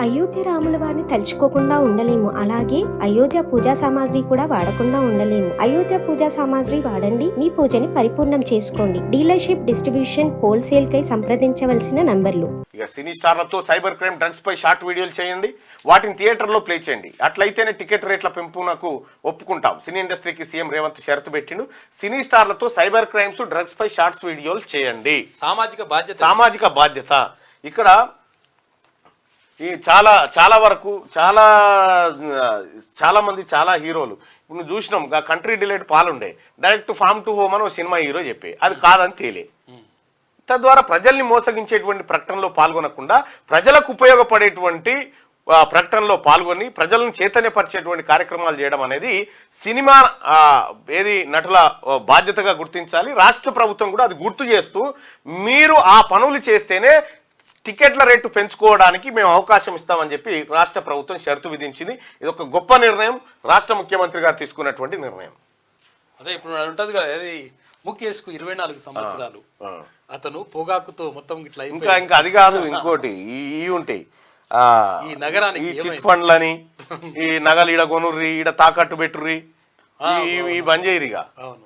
అయోధ్య రాముల వారిని తలుచుకోకుండా ఉండలేము. అలాగే అయోధ్య పూజా సామాగ్రి కూడా వాడకుండా ఉండలేము. అయోధ్య పూజా సామాగ్రి వాడండి, మీ పూజని పరిపూర్ణం చేసుకోండి. డీలర్షిప్, డిస్ట్రిబ్యూషన్, హోల్సేల్ కై సంప్రదించవలసిన నంబర్లు. ఇక సినీ స్టార్లతో సైబర్ క్రైమ్, డ్రగ్స్ పై షార్ట్ వీడియోలు చేయండి, వాటిని థియేటర్లో ప్లే చేయండి. అట్లయితేనే టికెట్ రేట్ల పెంపునకు ఒప్పుకుంటాం. సినీ ఇండస్ట్రీకి సీఎం రేవంత్ షరతు పెట్టిండు. సినీ స్టార్లతో సైబర్ క్రైమ్స్, డ్రగ్స్ పై షార్ట్స్ వీడియోలు చేయండి. సామాజిక బాధ్యత ఇక్కడ ఈ చాలా వరకు చాలా మంది చాలా హీరోలు ఇప్పుడు నువ్వు చూసినాం. కంట్రీ డిలేట్ పాలుండే డైరెక్ట్ ఫామ్ టు హోమ్ అని ఒక సినిమా హీరో చెప్పి అది కాదని తేలే. తద్వారా ప్రజల్ని మోసగించేటువంటి ప్రకటనలో పాల్గొనకుండా ప్రజలకు ఉపయోగపడేటువంటి ప్రకటనలో పాల్గొని ప్రజలను చైతన్యపరిచేటువంటి కార్యక్రమాలు చేయడం అనేది సినిమా నటుల బాధ్యతగా గుర్తించాలి. రాష్ట్ర ప్రభుత్వం కూడా అది గుర్తు చేస్తూ మీరు ఆ పనులు చేస్తేనే టికెట్ల రేటు పెంచుకోవడానికి మేము అవకాశం ఇస్తామని చెప్పి రాష్ట్ర ప్రభుత్వం షరతు విధించింది. ఇది ఒక గొప్ప నిర్ణయం, రాష్ట్ర ముఖ్యమంత్రి గారు తీసుకున్నటువంటి నిర్ణయం. అదే ఇప్పుడు ఉంటుంది కదా, అది ముఖేష్కు 24 సంవత్సరాలు, అతను పొగాకుతో మొత్తం ఇట్లా ఇంకా అది కాదు, ఇంకోటి ఈ ఉంటాయి ఈ నగరానికి ఈ చిట్ ఫండ్లని, ఈ నగలు ఈడ కొనుర్రి, ఈడ తాకట్టు పెట్టుర్రి, ఈ బంద్ చేయరిగా. అవును.